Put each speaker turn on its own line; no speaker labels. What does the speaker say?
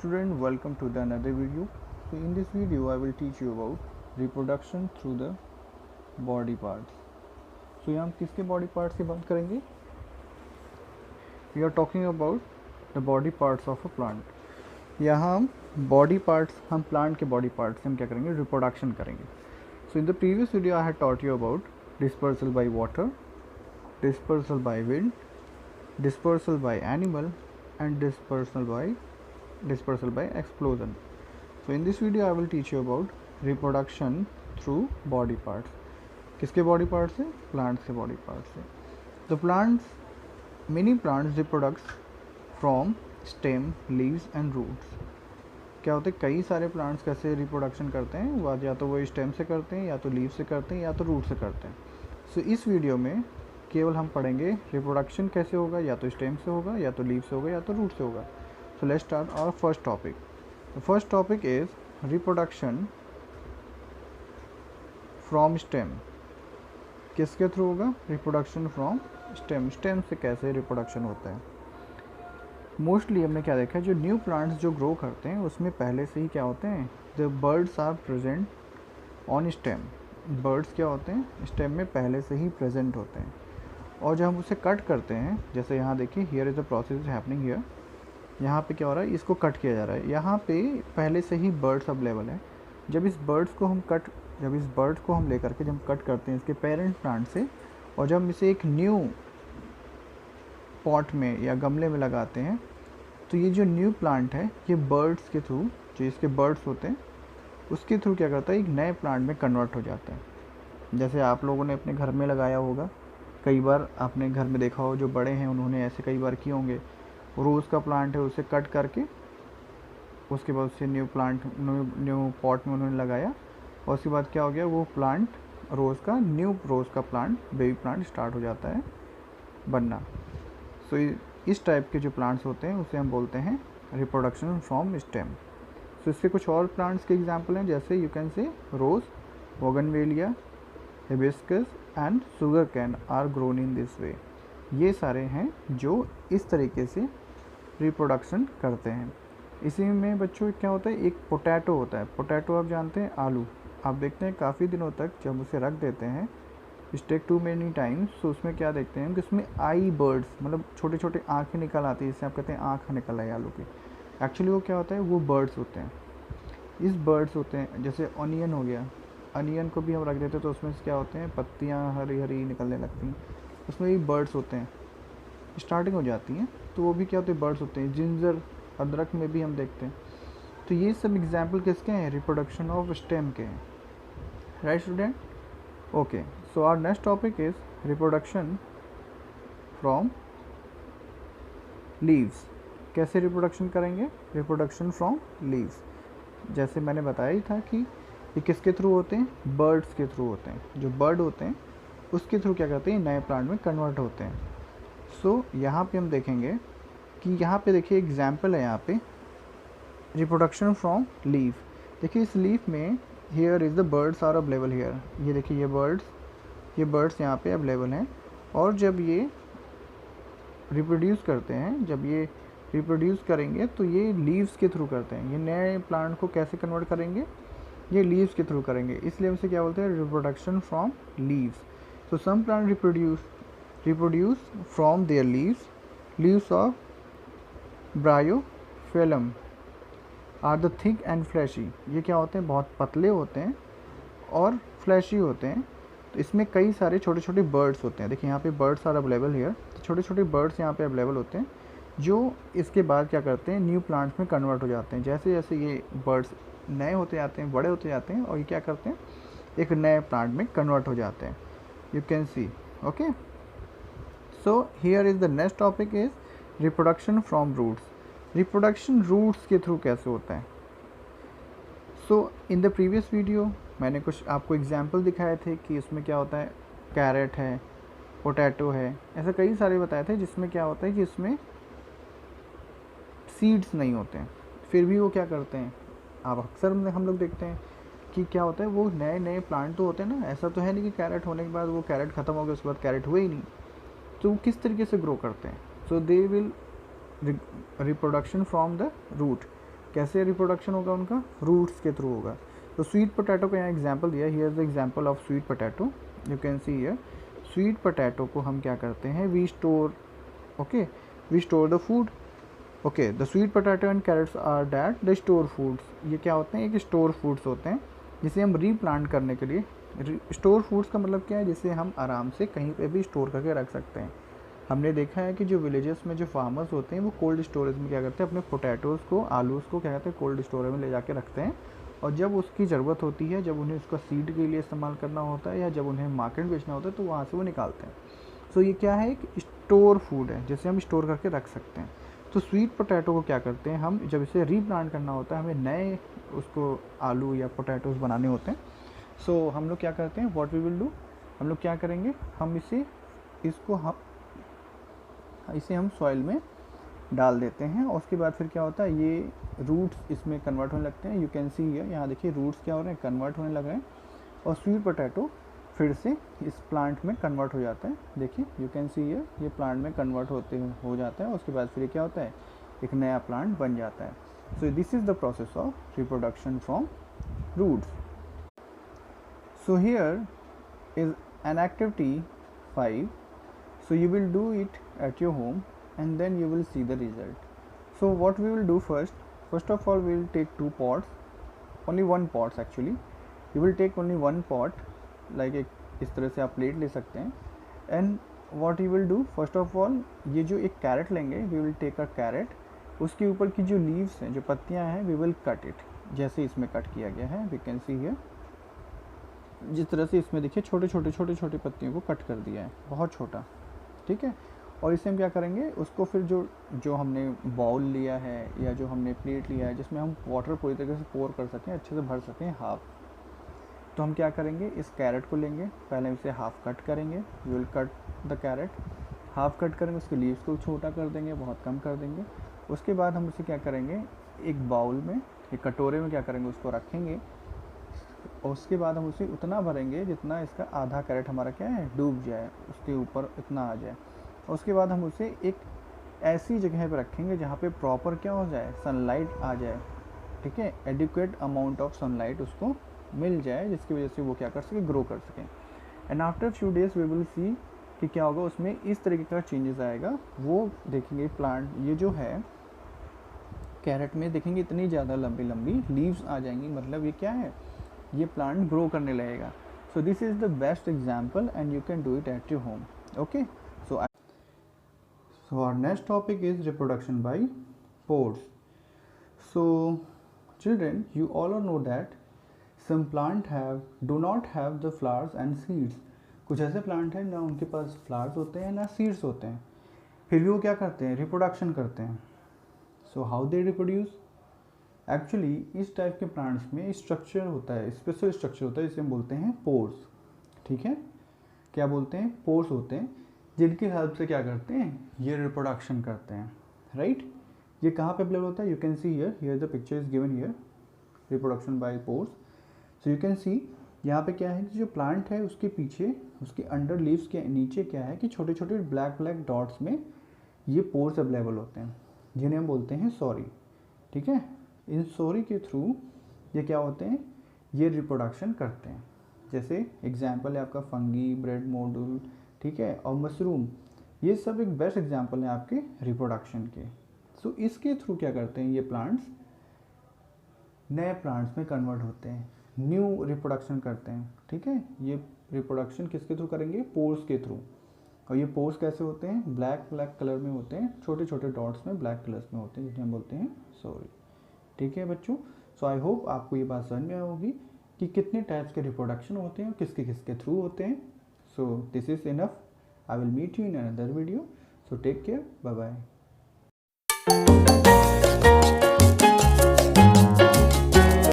student, welcome to the another video. So in this video I will teach you about reproduction through the body parts. So यहाँ हम किसके body parts की बात करेंगे? We are talking about the body parts of a plant. यहाँ हम body parts, हम plant के body parts से हम क्या करेंगे? Reproduction करेंगे. So in the previous video I had taught you about dispersal by water, dispersal by wind, dispersal by animal and dispersal by explosion. So in this video I will teach you about reproduction through body parts. किसके body parts से? Plants के body parts से. The plants, many plants reproduce from stem, leaves and roots. क्या होते हैं, कई सारे plants कैसे रिप्रोडक्शन करते हैं, वो या तो वो स्टेम से करते हैं, या तो लीव से करते हैं, या तो रूट से करते हैं. सो इस वीडियो में केवल हम पढ़ेंगे रिप्रोडक्शन कैसे होगा, या तो स्टेम से होगा, या तो लीव से होगा, या तो रूट से होगा. So let's start our first topic. The first topic is reproduction from stem. किसके थ्रू होगा? Reproduction from stem. स्टेम से कैसे रिप्रोडक्शन होता है? मोस्टली हमने क्या देखा है, जो न्यू प्लांट्स जो ग्रो करते हैं उसमें पहले से ही क्या होते हैं, the birds are present on stem. Buds क्या होते हैं, स्टेम में पहले से ही प्रेजेंट होते हैं. और जब हम उसे कट करते हैं, जैसे यहाँ देखिए, here is the process happening here. यहाँ पे क्या हो रहा है, इसको कट किया जा रहा है. यहाँ पे पहले से ही बर्ड्स अवेलेबल है. जब इस बर्ड्स को हम लेकर के जब कट करते हैं इसके पेरेंट प्लांट से, और जब हम इसे एक न्यू पॉट में या गमले में लगाते हैं, तो ये जो न्यू प्लांट है ये बर्ड्स के थ्रू, जो इसके बर्ड्स होते हैं उसके थ्रू क्या करता है, एक नए प्लांट में कन्वर्ट हो जाता है. जैसे आप लोगों ने अपने घर में लगाया होगा, कई बार आपने घर में देखा हो, जो बड़े हैं उन्होंने ऐसे कई बार किए होंगे. रोज़ का प्लांट है, उसे कट करके उसके बाद उसे न्यू पॉट में उन्होंने लगाया, और उसके बाद क्या हो गया, वो प्लांट न्यू रोज़ का प्लांट, बेबी प्लांट स्टार्ट हो जाता है बनना. सो इस टाइप के जो प्लांट्स होते हैं उसे हम बोलते हैं रिप्रोडक्शन फ्रॉम स्टेम. सो इसके कुछ और प्लांट्स के एग्जांपल हैं, जैसे you can say rose, bougainvillea, hibiscus and sugar cane are grown in this way. ये सारे हैं जो इस तरीके से रिप्रोडक्शन करते हैं. इसी में बच्चों क्या होता है, एक पोटैटो होता है. पोटैटो आप जानते हैं, आलू. आप देखते हैं काफ़ी दिनों तक जब उसे रख देते हैं, टेक टू मेनी टाइम्स, तो उसमें क्या देखते हैं कि उसमें आई बर्ड्स, मतलब छोटे छोटे आँखें निकल आती है, जिससे आप कहते हैं आँख निकल आई आलू की. एक्चुअली वो क्या होता है, वो बर्ड्स होते हैं. इस बर्ड्स होते हैं, जैसे ऑनियन हो गया, अनियन को भी हम रख देते हैं तो उसमें से क्या होते हैं, पत्तियाँ हरी हरी निकलने लगती हैं, उसमें भी बर्ड्स होते हैं, स्टार्टिंग हो जाती हैं, तो वो भी क्या होते हैं, बर्ड्स होते हैं. जिंजर, अदरक में भी हम देखते हैं. तो ये सब एग्जाम्पल किसके हैं, रिप्रोडक्शन ऑफ स्टेम के हैं. Right student? Okay. So our next topic is reproduction from leaves. कैसे रिप्रोडक्शन करेंगे? Reproduction from leaves. जैसे मैंने बताया ही था कि ये किसके थ्रू होते हैं, बर्ड्स के थ्रू होते हैं. जो बर्ड होते हैं उसके थ्रू क्या करते हैं, नए प्लांट में कन्वर्ट होते हैं. सो यहाँ पे हम देखेंगे कि यहाँ पे देखिए एग्जाम्पल है, यहाँ पे रिप्रोडक्शन फ्रॉम लीव. देखिए इस लीफ में here is the birds are available here. ये देखिए ये बर्ड्स यहाँ पे अवेलेबल हैं. और जब ये रिप्रोड्यूस करते हैं, जब ये रिप्रोड्यूस करेंगे तो ये लीव्स के थ्रू करते हैं. ये नए प्लांट को कैसे कन्वर्ट करेंगे, ये लीव्स के थ्रू करेंगे. इसलिए उसे क्या बोलते हैं, reproduction from leaves. So some plant reproduce from their leaves of bryophyllum are the thick and fleshy. ये क्या होते हैं, बहुत पतले होते हैं और फ्लैशी होते हैं. तो इसमें कई सारे छोटे छोटे बर्ड्स होते हैं. देखिए यहाँ पे बर्ड्स आर अवेलेबल हियर. तो छोटे छोटे बर्ड्स यहाँ पे अवेलेबल होते हैं, जो इसके बाद क्या करते हैं, न्यू प्लांट्स में कन्वर्ट हो जाते हैं. जैसे जैसे ये बर्ड्स नए होते जाते हैं, बड़े होते जाते हैं, और ये क्या करते हैं, एक नए प्लांट में कन्वर्ट हो जाते हैं. You can see. Okay. So here is the next topic is reproduction from roots. Reproduction roots के थ्रू कैसे होता है? So in the previous video मैंने कुछ आपको एग्जाम्पल दिखाए थे कि इसमें क्या होता है, कैरेट है, पोटैटो है, ऐसे कई सारे बताए थे जिसमें क्या होता है कि इसमें सीड्स नहीं होते हैं, फिर भी वो क्या करते हैं, आप अक्सर हम लोग देखते हैं कि क्या होता है, वो नए नए प्लांट तो होते हैं ना. ऐसा तो है नहीं कि कैरेट होने के बाद वो कैरेट ख़त्म हो गया, उसके बाद कैरेट हुए ही नहीं. तो वो किस तरीके से ग्रो करते हैं? So they will reproduction from the root. कैसे रिप्रोडक्शन होगा उनका? रूट्स के थ्रू होगा। तो स्वीट पोटैटो का यहाँ एग्जांपल दिया, here is the example of sweet potato, you can see here. Sweet potato को हम क्या करते हैं, we store, okay, we store the food, okay. The sweet potato and carrots are that the store foods. ये क्या होते हैं? एक स्टोर फूड्स होते हैं जिसे हम रीप्लांट करने के लिए, स्टोर फूड्स का मतलब क्या है? जिसे हम आराम से कहीं पे भी स्टोर करके रख सकते हैं। हमने देखा है कि जो विलेजेस में जो फार्मर्स होते हैं वो कोल्ड स्टोरेज में क्या करते हैं, अपने पोटैटोज़ को, आलूज़ को क्या कहते हैं, कोल्ड स्टोरेज में ले जाके रखते हैं। और जब उसकी ज़रूरत होती है, जब उन्हें उसका सीड के लिए इस्तेमाल करना होता है या जब उन्हें मार्केट बेचना होता है, तो वहाँ से वो निकालते हैं। सो ये क्या है? एक स्टोर फूड है जिसे हम स्टोर करके रख सकते हैं। तो स्वीट पोटैटो को क्या करते हैं हम, जब इसे रीप्लांट करना होता है, हमें नए उसको आलू या पोटैटोज़ बनाने होते हैं। सो हम लोग क्या करते हैं, व्हाट वी विल डू, हम लोग क्या करेंगे, हम इसे हम सॉइल में डाल देते हैं। और उसके बाद फिर क्या होता है, ये रूट्स इसमें कन्वर्ट होने लगते हैं। यू कैन सी हियर, यहाँ देखिए रूट्स क्या हो रहे हैं, कन्वर्ट होने लग रहे हैं। और स्वीट पोटैटो फिर से इस प्लांट में कन्वर्ट हो जाता है। देखिए यू कैन सी हियर, ये प्लांट में कन्वर्ट हो जाता है। उसके बाद फिर क्या होता है, एक नया प्लांट बन जाता है। So this is the process of reproduction from roots. So here is an activity 5. So you will do it at your home and then you will see the result. So what we will do first of all we will take 2 pots, only 1 pots actually. You will take only 1 pot, like एक इस तरह से आप plate ले सकते हैं। and what you will do first of all, ये जो एक कैरेट लेंगे, we will take a carrot, उसके ऊपर की जो लीव्स हैं, जो पत्तियां हैं, we will cut it, जैसे इसमें कट किया गया है, we can see here। जिस तरह से इसमें देखिए छोटे छोटे पत्तियों को कट कर दिया है, बहुत छोटा, ठीक है। और इसे हम क्या करेंगे, उसको फिर जो हमने बाउल लिया है या जो हमने प्लेट लिया है जिसमें हम वाटर पूरी तरीके से पोर कर सकें, अच्छे से भर सकें हाफ, तो हम क्या करेंगे, इस कैरेट को लेंगे, पहले इसे हाफ कट करेंगे, we will cut the carrot, half cut करेंगे, उसके लीव्स को छोटा कर देंगे, बहुत कम कर देंगे। उसके बाद हम उसे क्या करेंगे, एक बाउल में, एक कटोरे में क्या करेंगे, उसको रखेंगे। और उसके बाद हम उसे उतना भरेंगे जितना इसका आधा कैरेट हमारा क्या है, डूब जाए, उसके ऊपर इतना आ जाए। और उसके बाद हम उसे एक ऐसी जगह पर रखेंगे जहाँ पे प्रॉपर क्या हो जाए, सनलाइट आ जाए, ठीक है, एडिक्वेट अमाउंट ऑफ सनलाइट उसको मिल जाए, जिसकी वजह से वो क्या कर सके, ग्रो कर सके। And after few days we will see कि क्या होगा, उसमें इस तरीके का चेंजेस आएगा, वो देखेंगे प्लांट, ये जो है कैरेट में देखेंगे इतनी ज़्यादा लंबी लंबी लीव्स आ जाएंगी, मतलब ये क्या है, ये प्लांट ग्रो करने लगेगा। So this is the best example and you can do it at your home, okay. So our next topic is reproduction by pores. So children, you all know that some plant do not have the flowers and seeds. कुछ ऐसे plant हैं ना उनके पास flowers होते हैं ना seeds होते हैं, फिर भी वो क्या करते हैं, रिप्रोडक्शन करते हैं। So how they reproduce, actually इस टाइप के प्लांट्स में स्ट्रक्चर होता है, स्पेशल स्ट्रक्चर होता है, जिसे हम बोलते हैं पोर्स, ठीक है। क्या बोलते हैं, पोर्स होते हैं, जिनकी हेल्प से क्या करते हैं, ये रिप्रोडक्शन करते हैं, राइट। ये कहाँ पे अवेलेबल होता है, you can see here the picture is given here, reproduction by pores. So you can सी यहाँ पे क्या है कि जो प्लांट है उसके पीछे, उसके अंडर लीव्स के नीचे क्या है कि छोटे छोटे ब्लैक डॉट्स में ये पोर्स अवेलेबल होते हैं, जिन्हें हम बोलते हैं सॉरी, ठीक है। इन सॉरी के थ्रू ये क्या होते हैं, ये रिप्रोडक्शन करते हैं। जैसे एग्जाम्पल है आपका फंगी, ब्रेड मोल्ड, ठीक है, और मशरूम, ये सब एक बेस्ट एग्जाम्पल है आपके रिप्रोडक्शन के। सो इसके थ्रू क्या करते हैं, ये प्लांट्स नए प्लांट्स में कन्वर्ट होते हैं, न्यू रिप्रोडक्शन करते हैं, ठीक है। ये रिप्रोडक्शन किसके थ्रू करेंगे, पोर्स के थ्रू। और ये पोर्स कैसे होते हैं, ब्लैक कलर में होते हैं, छोटे छोटे डॉट्स में ब्लैक कलर्स में होते हैं, जिन्हें हम बोलते हैं सॉरी, ठीक है बच्चों। सो आई होप आपको ये बात समझ में आई होगी कि कितने टाइप्स के रिप्रोडक्शन होते हैं और किसके किसके थ्रू होते हैं। So this is enough, I will meet you in another video, so take care, bye bye.